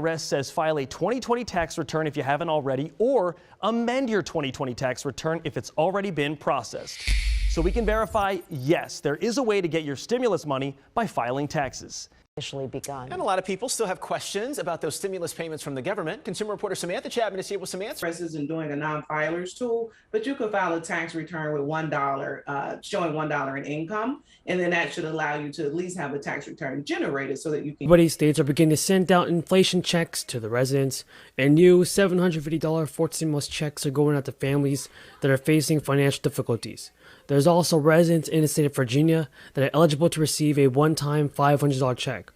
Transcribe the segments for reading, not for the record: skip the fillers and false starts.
IRS says file a 2020 tax return if you haven't already, or amend your 2020 tax return if it's already been processed. So we can verify, yes, there is a way to get your stimulus money by filing taxes. Begun. And a lot of people still have questions about those stimulus payments from the government. Consumer reporter Samantha Chapman is here with some answers. In doing a non-filers tool, but you can file a tax return with $1, showing $1 in income, and then that should allow you to at least have a tax return generated so that you can. Many states are beginning to send out inflation checks to the residents, and new $750 fourth stimulus checks are going out to families that are facing financial difficulties. There's also residents in the state of Virginia that are eligible to receive a one-time $500 check.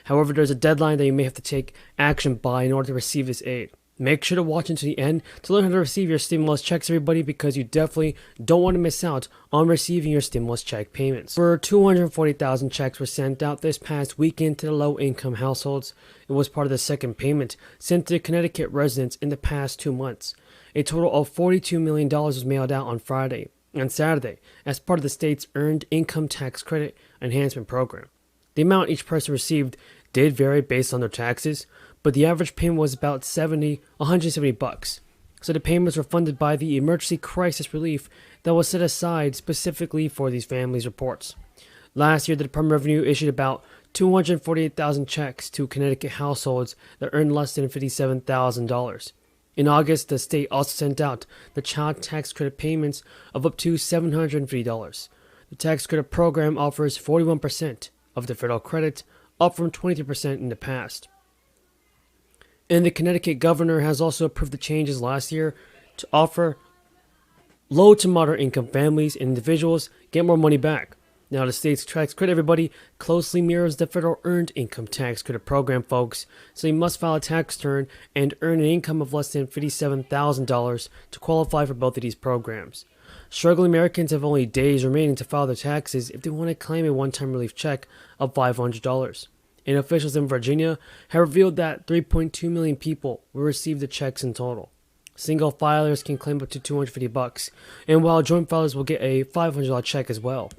However, there's a deadline that you may have to take action by in order to receive this aid. Make sure to watch until the end to learn how to receive your stimulus checks, everybody, because you definitely don't want to miss out on receiving your stimulus check payments. Over 240,000 checks were sent out this past weekend to the low-income households. It was part of the second payment sent to Connecticut residents in the past 2 months. A total of $42 million was mailed out on Friday and Saturday as part of the state's Earned Income Tax Credit Enhancement Program. The amount each person received did vary based on their taxes, but the average payment was about $170. So the payments were funded by the emergency crisis relief that was set aside specifically for these families' reports. Last year, the Department of Revenue issued about 248,000 checks to Connecticut households that earned less than $57,000. In August, the state also sent out the child tax credit payments of up to $750. The tax credit program offers 41% of the federal credit, up from 23% in the past. And the Connecticut governor has also approved the changes last year to offer low to moderate income families and individuals get more money back. Now, the state's tax credit, everybody, closely mirrors the federal Earned Income Tax Credit Program, folks. So you must file a tax return and earn an income of less than $57,000 to qualify for both of these programs. Struggling Americans have only days remaining to file their taxes if they want to claim a one-time relief check of $500. And officials in Virginia have revealed that 3.2 million people will receive the checks in total. Single filers can claim up to $250, and while joint filers will get a $500 check as well.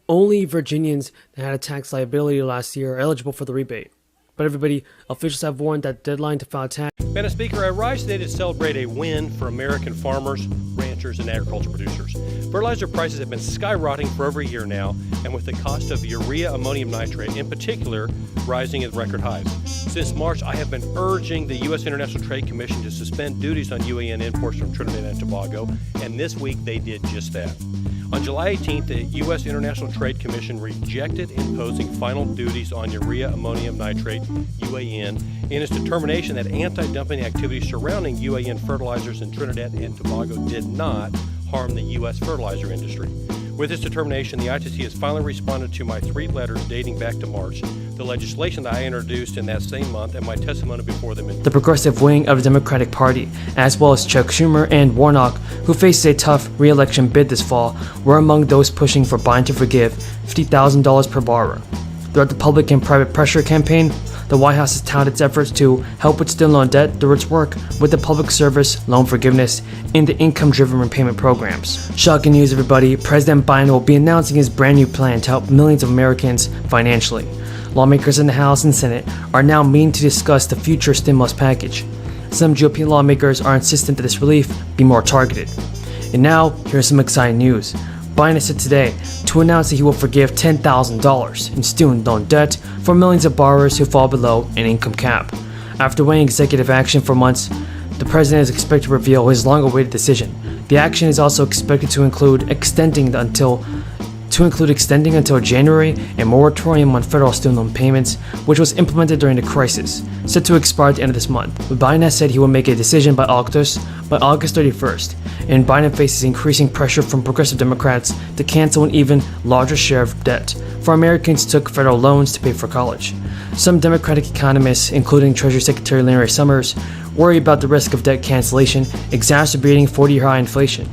Only Virginians that had a tax liability last year are eligible for the rebate. But everybody, officials have warned that the deadline to file tax. Madam Speaker, I rise today to celebrate a win for American farmers, ranchers, and agriculture producers. Fertilizer prices have been skyrocketing for over a year now, and with the cost of urea ammonium nitrate in particular rising at record highs. Since March, I have been urging the U.S. International Trade Commission to suspend duties on UAN imports from Trinidad and Tobago, and this week they did just that. On July 18th, the U.S. International Trade Commission rejected imposing final duties on urea ammonium nitrate, UAN, in its determination that anti-dumping activities surrounding UAN fertilizers in Trinidad and Tobago did not harm the U.S. fertilizer industry. With this determination, the ITC has finally responded to my 3 letters dating back to March, the legislation that I introduced in that same month, and my testimony before them. The progressive wing of the Democratic Party, as well as Chuck Schumer and Warnock, who faces a tough re-election bid this fall, were among those pushing for Biden to forgive $50,000 per borrower. Throughout the public and private pressure campaign, the White House has touted its efforts to help with student loan debt through its work with the public service, loan forgiveness, and the income-driven repayment programs. Shocking news, everybody. President Biden will be announcing his brand new plan to help millions of Americans financially. Lawmakers in the House and Senate are now meeting to discuss the future stimulus package. Some GOP lawmakers are insistent that this relief be more targeted. And now, here's some exciting news. Biden said today to announce that he will forgive $10,000 in student loan debt for millions of borrowers who fall below an income cap. After weighing executive action for months, the president is expected to reveal his long-awaited decision. The action is also expected to include extending until January a moratorium on federal student loan payments, which was implemented during the crisis, set to expire at the end of this month. But Biden has said he will make a decision by August 31st, and Biden faces increasing pressure from progressive Democrats to cancel an even larger share of debt for Americans who took federal loans to pay for college. Some Democratic economists, including Treasury Secretary Larry Summers, worry about the risk of debt cancellation exacerbating 40-year high inflation.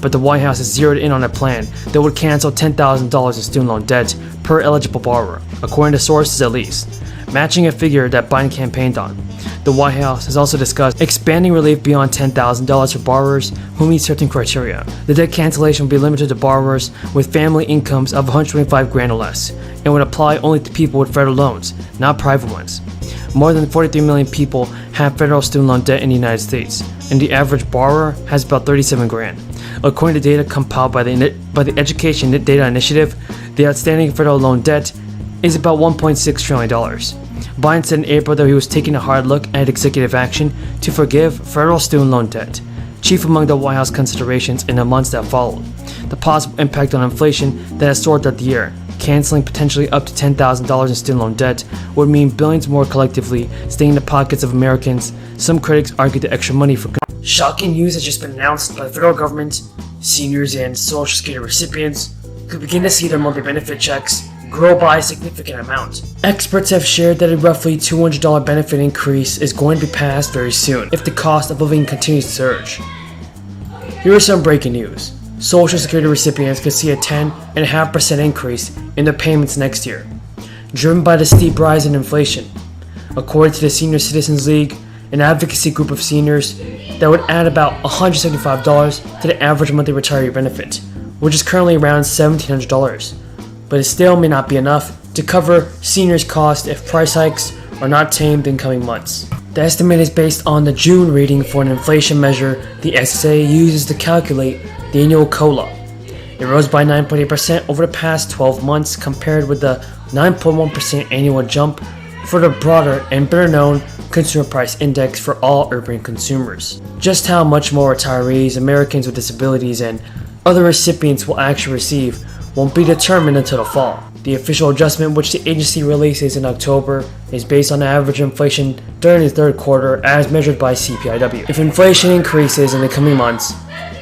But the White House has zeroed in on a plan that would cancel $10,000 in student loan debt per eligible borrower, according to sources at least, matching a figure that Biden campaigned on. The White House has also discussed expanding relief beyond $10,000 for borrowers who meet certain criteria. The debt cancellation will be limited to borrowers with family incomes of $125,000 or less, and would apply only to people with federal loans, not private ones. More than 43 million people have federal student loan debt in the United States, and the average borrower has about $37,000. According to data compiled by the Education Data Initiative, the outstanding federal loan debt is about $1.6 trillion. Biden said in April that he was taking a hard look at executive action to forgive federal student loan debt, chief among the White House considerations in the months that followed. The possible impact on inflation that has soared throughout the year. Canceling potentially up to $10,000 in student loan debt would mean billions more collectively staying in the pockets of Americans. Some critics argue the extra money for shocking news has just been announced by the federal government. Seniors and Social Security recipients could begin to see their monthly benefit checks grow by a significant amount. Experts have shared that a roughly $200 benefit increase is going to be passed very soon if the cost of living continues to surge. Here is some breaking news. Social Security recipients could see a 10.5% increase in their payments next year, driven by the steep rise in inflation. According to the Senior Citizens League, an advocacy group of seniors, that would add about $175 to the average monthly retiree benefit, which is currently around $1,700. But it still may not be enough to cover seniors' costs if price hikes are not tamed in coming months. The estimate is based on the June reading for an inflation measure the SSDI uses to calculate the annual COLA. It rose by 9.8% over the past 12 months compared with the 9.1% annual jump for the broader and better known Consumer Price Index for all urban consumers. Just how much more retirees, Americans with disabilities, and other recipients will actually receive won't be determined until the fall. The official adjustment, which the agency releases in October, is based on average inflation during the third quarter as measured by CPIW. If inflation increases in the coming months,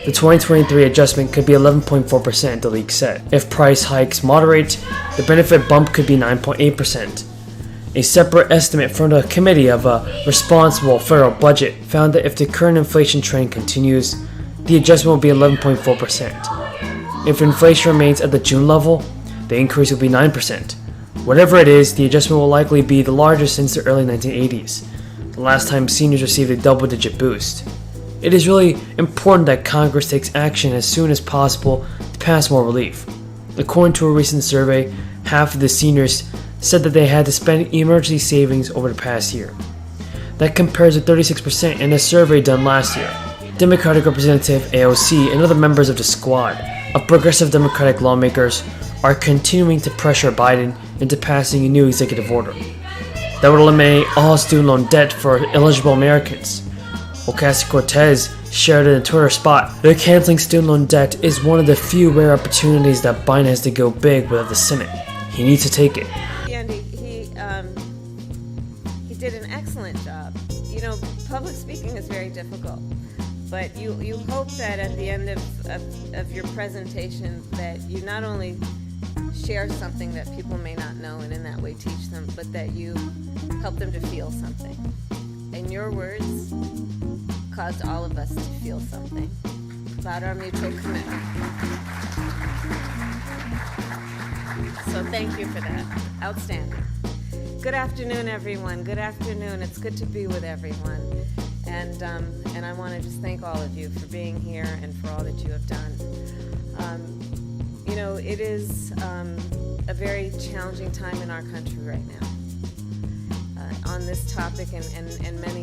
the 2023 adjustment could be 11.4%, the league said. If price hikes moderate, the benefit bump could be 9.8%. A separate estimate from the Committee of a Responsible Federal Budget found that if the current inflation trend continues, the adjustment will be 11.4%. If inflation remains at the June level, the increase will be 9%. Whatever it is, the adjustment will likely be the largest since the early 1980s, the last time seniors received a double-digit boost. It is really important that Congress takes action as soon as possible to pass more relief. According to a recent survey, half of the seniors said that they had to spend emergency savings over the past year. That compares to 36% in a survey done last year. Democratic Representative AOC and other members of the squad of progressive Democratic lawmakers are continuing to pressure Biden into passing a new executive order that would eliminate all student loan debt for eligible Americans. Ocasio-Cortez shared in a Twitter spot that canceling student loan debt is one of the few rare opportunities that Biden has to go big without the Senate. He needs to take it. Andy, he did an excellent job. You know, public speaking is very difficult, but you hope that at the end of your presentation that you not only share something that people may not know and in that way teach them, but that you help them to feel something. And your words caused all of us to feel something about our mutual commitment. So thank you for that. Outstanding. Good afternoon, everyone. Good afternoon. It's good to be with everyone. And I want to just thank all of you for being here and for all that you have done. You know, it is a very challenging time in our country right now on this topic and many